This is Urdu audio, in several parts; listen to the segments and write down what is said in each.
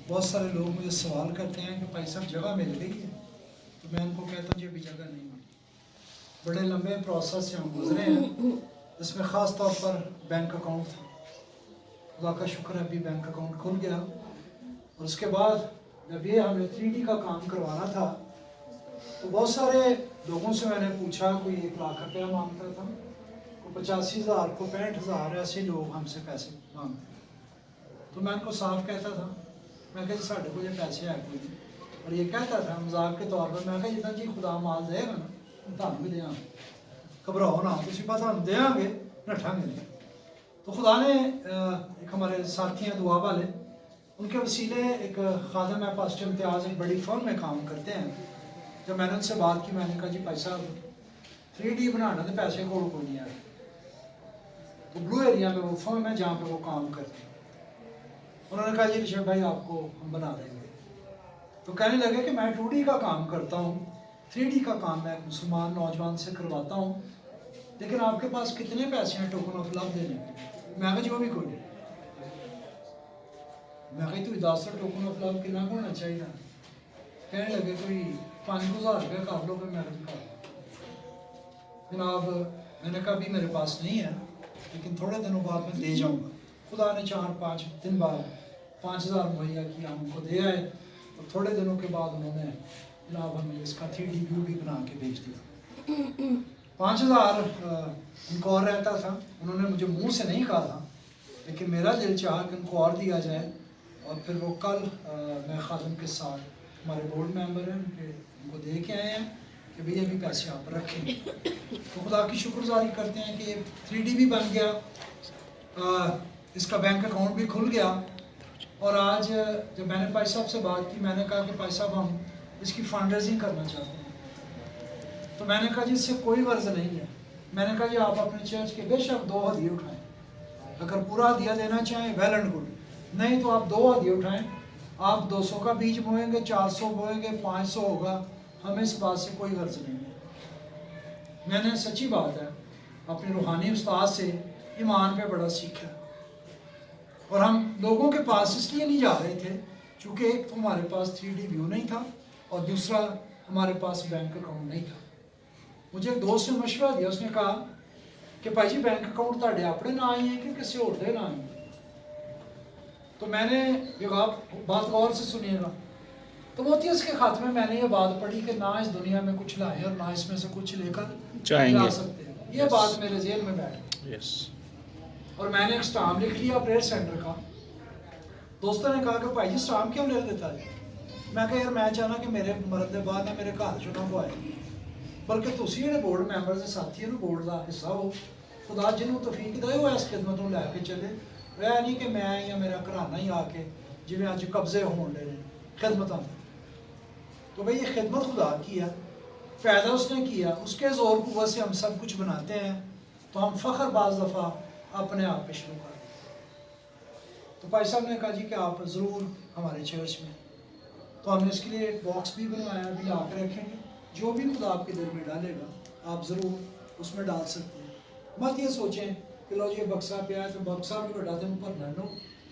بہت سارے لوگ مجھے سوال کرتے ہیں کہ بھائی صاحب جگہ مل گئی ہے، تو میں ان کو کہتا ہوں جی ابھی جگہ نہیں ملی. بڑے لمبے پروسیس سے ہم گزرے ہیں، اس میں خاص طور پر بینک اکاؤنٹ تھا. خدا کا شکر ہے ابھی بینک اکاؤنٹ کھل گیا. اور اس کے بعد جب یہ ہمیں 3D کا کام کروانا تھا تو بہت سارے لوگوں سے میں نے پوچھا، کوئی 1 لاکھ روپیہ مانگتا تھا، کوئی 85,000 کو 65,000 ایسے لوگ ہم سے پیسے مانگتے ہیں. تو میں ان کو صاف کہتا تھا، میں کہا جی ساڑھے کو یہ پیسے ہے کوئی نہیں. اور یہ کہتا تھا مذاق کے طور پر، میں کہا جتنا جی خدا مال دے گا نا تھانوں بھی دیاں گھبراؤ نہ، تسی پتہ ہم دیاں گے نٹھاں گے نہیں. تو خدا نے ایک ہمارے ساتھی ہیں دعا والے، ان کے وسیلے ایک خادم ہے پاسٹر امتیاز، ایک بڑی فرم میں کام کرتے ہیں. جب میں نے ان سے بات کی، میں نے کہا جی بھائی صاحب 3D بنانا تو پیسے کوئی نہیں آئے. تو بلو ایریا میں وہ فرم ہے جہاں پہ وہ کام کرتے ہیں. انہوں نے کہا جی رشید بھائی آپ کو ہم بنا دیں گے. تو کہنے لگے کہ میں 2D کا کام کرتا ہوں، 3D کا کام میں مسلمان نوجوان سے کرواتا ہوں، لیکن آپ کے پاس کتنے پیسے ہیں ٹوکن آف لو دینے کے؟ میں کہا جی وہ بھی کوئی نہیں. میں کہا تو 10 ٹوکن آف لو کتنا ہونا چاہیے. کہنے لگے کوئی 5,000 روپے کر لو. پھر میں کہا جی کر لو جناب. میں نے کہا ابھی میرے پاس نہیں ہے لیکن تھوڑے دنوں بعد میں دے جاؤں گا. خدا نے 4-5 دن بعد 5,000 مہیا کیا، ہم کو دے آئے. اور تھوڑے دنوں کے بعد انہوں نے جناب ہمیں اس کا 3D ویو بھی بنا کے بھیج دیا. 5,000 ان کو اور رہتا تھا. انہوں نے مجھے منہ سے نہیں کہا تھا لیکن میرا دل چاہا کہ ان کو اور دیا جائے. اور پھر وہ کل میں خادم کے ساتھ، ہمارے بورڈ ممبر ہیں ان کو دے کے آئے ہیں کہ بھئی ابھی پیسے آپ رکھیں. تو خدا کی شکر گزاری کرتے ہیں کہ 3D بھی بن گیا، اس کا بینک اکاؤنٹ بھی کھل گیا. اور آج جب میں نے بھائی صاحب سے بات کی، میں نے کہا کہ بھائی صاحب ہم اس کی فنڈ ریزنگ کرنا چاہتے ہیں. تو میں نے کہا جی اس سے کوئی غرض نہیں ہے. میں نے کہا جی آپ اپنے چرچ کے بے شک 2 ہدیے اٹھائیں، اگر پورا ہدیہ دینا چاہیں ویل اینڈ گڈ، نہیں تو آپ 2 ہدیے اٹھائیں. آپ 200 کا بیج بوئیں گے، 400 بوئیں گے، 500 ہوگا، ہمیں اس بات سے کوئی غرض نہیں ہے. میں نے سچی بات ہے اپنے روحانی استاد سے ایمان پہ بڑا سیکھا. اور ہم لوگوں کے پاس اس لیے نہیں جا رہے تھے چونکہ ایک تو ہمارے پاس 3D ویو نہیں تھا اور دوسرا ہمارے پاس بینک اکاؤنٹ نہیں تھا. مجھے ایک دوست نے مشورہ دیا، اس نے کہا کہ بھائی جی بینک اکاؤنٹ تاڑے اپنے نہ آئی ہیں کہ کسی اور دے نہ آئی ہیں. تو میں نے یہ بات غور سے سنیے گا، تو موتیس کے خاتمے میں نے یہ بات پڑھی کہ نہ اس دنیا میں کچھ لائیں اور نہ اس میں سے کچھ لے کر جا سکتے ہیں. یہ بات میرے ذہن میں بیٹھ گئی. اور میں نے ایک سٹام لکھ لیا پریئر سینٹر کا. دوستوں نے کہا کہ بھائی جی سٹام کیوں لکھ دیتا ہے؟ میں کہا یار میں چاہنا کہ میرے مرد دے بعد میرے گھر چ نہ کو آئے، بلکہ تسی جڑے بورڈ ممبر ساتھی ہیں بورڈ کا حصہ ہو. خدا جنہوں توفیق دے وہ اس خدمت لے کے چلے. وہ نہیں کہ میں یا میرا گھرانہ ہی آ کے جی اج قبضے ہون لے خدمت آ. تو بھئی یہ خدمت خدا کی ہے، پیدا اس نے کیا، اس کے زور قوت سے ہم سب کچھ بناتے ہیں. تو ہم فخر بعض دفعہ اپنے آپ پہ شروع کر دیں. تو بھائی صاحب نے کہا جی کہ آپ ضرور ہمارے چرچ میں. تو ہم نے اس کے لیے ایک باکس بھی بنوایا، بھی لا کے رکھیں گے. جو بھی خدا آپ کے دل میں ڈالے گا آپ ضرور اس میں ڈال سکتے ہیں. مت یہ سوچیں کہ لو یہ بکسا پیا ہے تو بکسا بھی بڑھا دیں اوپر نہ لو،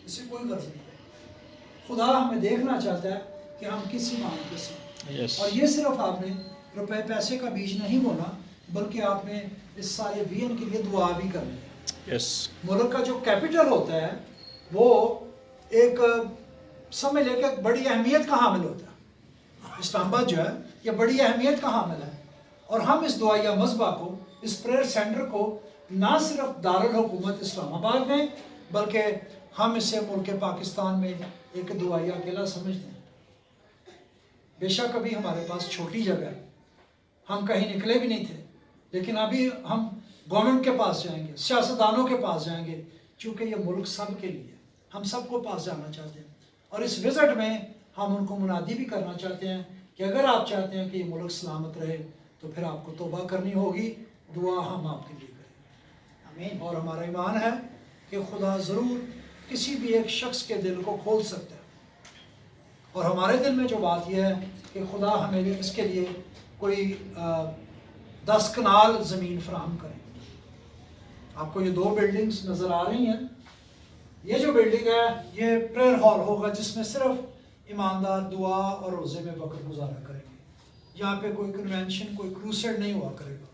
اس سے کوئی غرض نہیں ہے. خدا ہمیں دیکھنا چاہتا ہے کہ ہم کس ایمان کے ساتھ. اور یہ صرف آپ نے روپے پیسے کا بیج نہیں بونا، بلکہ آپ نے اس سارے وین کے لیے دعا بھی کرنی ہے. ملک کا جو کیپٹل ہوتا ہے وہ ایک سمجھ لے کہ بڑی اہمیت کا حامل ہوتا ہے. اسلام آباد جو ہے یہ بڑی اہمیت کا حامل ہے. اور ہم اس دعائیہ مذبح کو، اس پریئر سینٹر کو نہ صرف دارالحکومت اسلام آباد میں بلکہ ہم اسے ملک پاکستان میں ایک دعائیہ قلعہ سمجھتے ہیں. بے شک ابھی ہمارے پاس چھوٹی جگہ ہے، ہم کہیں نکلے بھی نہیں تھے، لیکن ابھی ہم گورنمنٹ کے پاس جائیں گے، سیاستدانوں کے پاس جائیں گے، چونکہ یہ ملک سب کے لیے، ہم سب کو پاس جانا چاہتے ہیں. اور اس وزٹ میں ہم ان کو منادی بھی کرنا چاہتے ہیں کہ اگر آپ چاہتے ہیں کہ یہ ملک سلامت رہے تو پھر آپ کو توبہ کرنی ہوگی. دعا ہم آپ کے لیے کریں. آمین. اور ہمارا ایمان ہے کہ خدا ضرور کسی بھی ایک شخص کے دل کو کھول سکتا ہے. اور ہمارے دل میں جو بات یہ ہے کہ خدا ہمیں اس کے لیے کوئی 10 کنال زمین فراہم کرے. آپ کو یہ 2 بلڈنگز نظر آ رہی ہیں. یہ جو بلڈنگ ہے یہ پریئر ہال ہوگا جس میں صرف ایماندار دعا اور روزے میں وقت گزارا کریں گے۔ یہاں پہ کوئی کنونشن، کوئی کروسیڈ نہیں ہوا کرے گا۔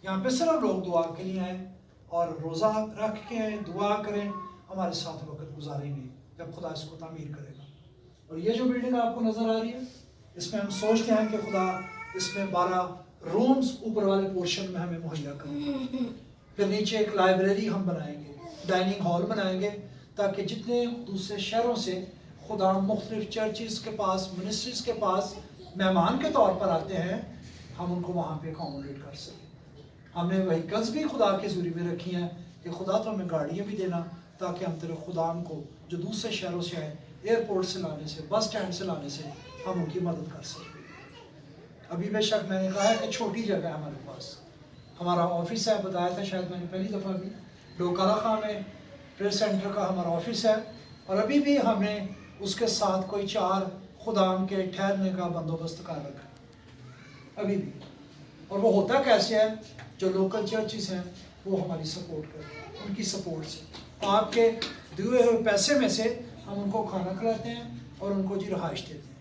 یہاں پہ صرف لوگ دعا کے لیے آئیں اور روزہ رکھ کے آئیں، دعا کریں، ہمارے ساتھ وقت گزاریں گے جب خدا اس کو تعمیر کرے گا۔ اور یہ جو بلڈنگ آپ کو نظر آ رہی ہے، اس میں ہم سوچتے ہیں کہ خدا اس میں 12 رومز اوپر والے پورشن میں ہمیں مہیا کریں۔ پھر نیچے ایک لائبریری ہم بنائیں گے، ڈائننگ ہال بنائیں گے، تاکہ جتنے دوسرے شہروں سے خدا مختلف چرچز کے پاس، منسٹریز کے پاس مہمان کے طور پر آتے ہیں، ہم ان کو وہاں پہ اکاموڈیٹ کر سکیں۔ ہم نے وہیکلز بھی خدا کے ذریعے میں رکھی ہیں کہ خدا تو ہمیں گاڑیاں بھی دینا، تاکہ ہم تیرے خدام کو جو دوسرے شہروں سے ہیں، ایئرپورٹ سے لانے سے، بس اسٹینڈ سے لانے سے، ہم ان کی مدد کر سکیں۔ ابھی بے شک میں نے کہا ہے کہ چھوٹی جگہ ہے ہمارے پاس، ہمارا آفس ہے، بتایا تھا شاید میں نے پہلی دفعہ بھی، ڈوکارا خاں میں ٹریڈ سینٹر کا ہمارا آفس ہے، اور ابھی بھی ہم نے اس کے ساتھ کوئی 4 خدام کے ٹھہرنے کا بندوبست کر رکھا ہے ابھی بھی۔ اور وہ ہوتا کیسے ہے؟ جو لوکل چرچز ہیں وہ ہماری سپورٹ کرتے ہیں، ان کی سپورٹ سے آپ کے دیے ہوئے پیسے میں سے ہم ان کو کھانا کھلاتے ہیں اور ان کو جی رہائش دیتے ہیں۔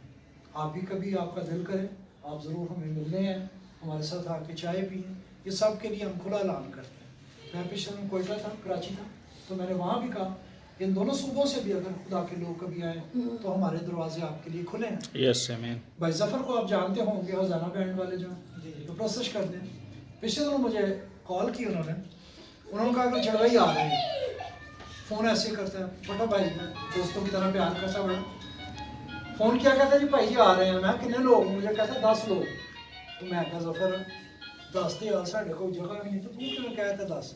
آپ بھی کبھی آپ کا دل کرے آپ ضرور ہمیں ملنے ہیں، ہمارے ساتھ آ کے چائے پئیں، یہ سب کے لیے ہم کھلا اعلان کرتے ہیں۔ میں پچھلے دن کوئٹہ تھا، کراچی تھا، تو میں نے وہاں بھی کہا کہ ان دونوں صوبوں سے بھی اگر خدا کے لوگ کبھی آئیں تو ہمارے دروازے آپ کے لیے کھلے ہیں۔ یس آمین۔ بھائی ظفر کو آپ جانتے ہوں گے، ہزانہ بینڈ والے جو ہیں، تو پرسش کر دیں۔ پچھلے دنوں مجھے کال کی انہوں نے کہا کہ جڑوئی آ رہے ہیں، فون ایسے کرتا ہے، چھوٹا بھائی دوستوں کی طرح پیار کرتا بڑا، فون کیا کہتا ہے جی بھائی جی آ رہے ہیں، میں کتنے لوگ؟ مجھے کہتا ہے 10 لوگ۔ تو میں کہا ظفر 10 تے ساڈے کوئی جگہ نہیں، تو کیوں کہتا 10؟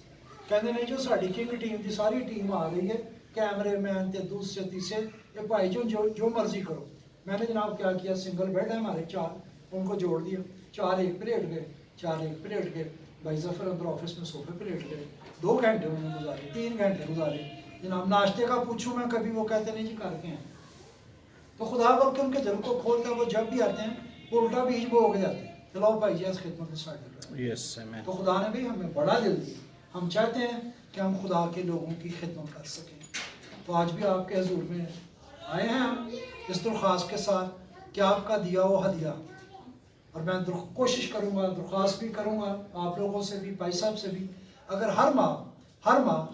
کہتے نہیں جو ساری کنگ ٹیم کی ساری ٹیم آ رہی ہے، کیمرے مین تے دوسرے تیسرے، یہ بھائی جو مرضی کرو۔ میں نے جناب کیا کیا، سنگل بیڈ ہے ہمارے 4، ان کو جوڑ دیا، 4 ایک پہ لیٹ گئے، 4 ایک پہ لیٹ گئے۔ بھائی ظفر اندر آفس میں صوفے پہ لیٹ گئے، 2 گھنٹے انہوں نے گزارے، 3 گھنٹے گزارے۔ جناب ناشتے کا پوچھوں میں کبھی، وہ کہتے نہیں جی کر کے ہیں۔ تو خدا بلکہ ان کے دل کو کھولتا ہے، وہ جب بھی آتے ہیں وہ الٹا بیج بو ہو کے جاتے ہیں، چلو بھائی جی اس خدمت میں اسٹارٹ کریں۔ یس آمین۔ تو خدا نے بھی ہمیں بڑا دل دیا، ہم چاہتے ہیں کہ ہم خدا کے لوگوں کی خدمت کر سکیں۔ تو آج بھی آپ کے حضور میں آئے ہیں ہم اس درخواست کے ساتھ کہ آپ کا دیا وہ ہدیہ، اور میں کوشش کروں گا، درخواست بھی کروں گا آپ لوگوں سے بھی، بھائی صاحب سے بھی، اگر ہر ماہ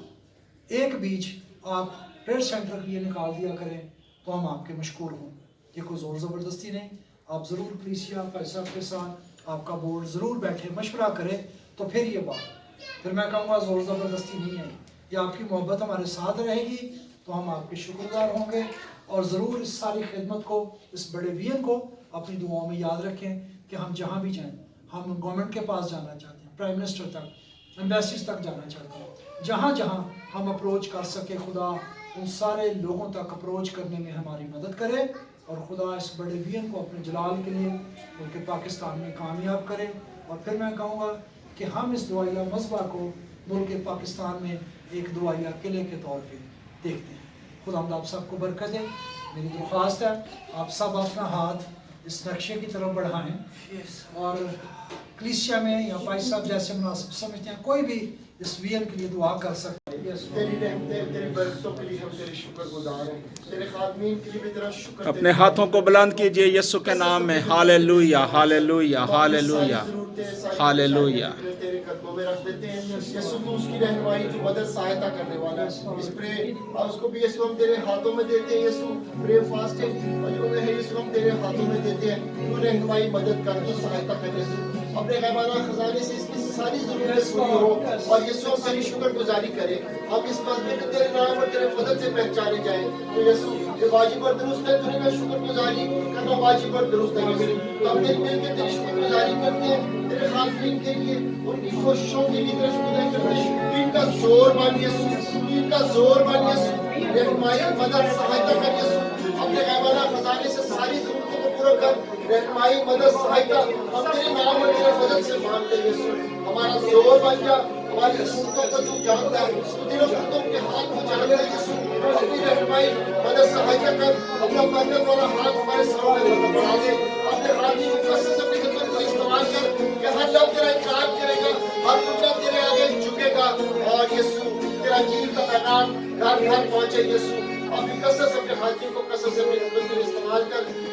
ایک بیج آپ ٹریڈ سینٹر کے لیے نکال دیا کریں تو ہم آپ کے مشکور ہوں۔ یہ کوئی زور زبردستی نہیں، آپ ضرور کلیسیا بھائی صاحب کے ساتھ آپ کا بورڈ ضرور بیٹھے مشورہ کرے، تو پھر یہ بات، پھر میں کہوں گا زور زبردستی نہیں ہے، یہ آپ کی محبت ہمارے ساتھ رہے گی تو ہم آپ کے شکر گزار ہوں گے، اور ضرور اس ساری خدمت کو، اس بڑے وین کو اپنی دعاؤں میں یاد رکھیں کہ ہم جہاں بھی جائیں، ہم گورنمنٹ کے پاس جانا چاہتے ہیں، پرائم منسٹر تک، ایمبیسیز تک جانا چاہتے ہیں، جہاں جہاں ہم اپروچ کر سکے، خدا ان سارے لوگوں تک اپروچ کرنے میں ہماری مدد کرے، اور خدا اس بڑے وین کو اپنے جلال کے لیے ملک پاکستان میں کامیاب کرے۔ اور پھر میں کہوں گا کہ ہم اس دعائیہ مذبح کو ملک پاکستان میں ایک دعائیہ قلعے کے طور پہ دیکھتے ہیں۔ خدا ہم آپ سب کو برکت دے۔ میری درخواست ہے آپ سب اپنا ہاتھ اس نقشے کی طرف بڑھائیں، اور کلیسیا میں یا بھائی صاحب جیسے مناسب سمجھتے ہیں، کوئی بھی اس وین کے لیے دعا کر سکتے ہیں۔ تیری رحمتیں، تیری برکتوں کے لیے ہم تیرے شکر گزار ہیں، تیرے خادمین کے لیے بھی تیرا شکر۔ اپنے ہاتھوں کو بلند کیجئے یسوع کے نام میں، ہاللویہ ہاللویہ ہاللویہ ہاللویہ۔ تیرے قدموں میں رکھ دیتے ہیں یسوع، تو اس کی رہنمائی کی مدد سہایتا کرنے والا ہے، اس پرے اور اس کو بھی یسوع ہم تیرے ہاتھوں میں دیتے ہیں۔ یسوع پرے فاسٹنگ اور جو ہے یسوع ہم تیرے ہاتھوں میں دیتے ہیں، تو رہنمائی مدد کر، تو سہایتا کر یسوع، اپنے غیبانہ خزانے سے اس کی ساری ضرورت پوری ہو، اور یسوع ہم تیری شکر گزاری کرے، ہم اس مذہب میں تیرے نام اور تیرے فضل سے پہچانے جائیں۔ تو یسوع یہ واجب اور درست ہے، تیرے کا شکر گزاری کرنا واجب اور درست ہے یسوع، تو ہم تیری مل کے تیری شکر گزاری کرتے ہیں، تیرے خادمین کے لیے، ان کی کوششوں کے لیے تیرا شکر گزاری کرتے ہیں۔ ان کا زور بن یسوع، ان کا زور بن یسوع، رہنمائی مدد سہایتا کر یسوع، اپنے غیبانہ خزانے سے ساری ضرورتوں کو پورا کر، رہنمائی مدد سہایتا ہم تیرے نام اور تیرے فضل سے مانگتے ہیں یسوع، ہمارا زور بن جا، ہماری ضرورتوں کو تو جانتا ہے، تو تیرے خطوں کے ہاتھ کو جانتا ہے یسوع، اپنی رہنمائی مدد سہایتا کر، اپنا برکت والا ہاتھ ہمارے سامنے بڑھا دے، اپنے خادمین کو قصص اپنی خدمت کو استعمال کر کہ ہر لب تیرا اقرار کرے گا، ہر گھٹنا تیرے آگے جھکے گا، اور یسوع تیرا جیل کا پیغام گھر گھر پہنچے یسوع، اپنی قصص اپنے خادمین کو قصص اپنی خدمت میں استعمال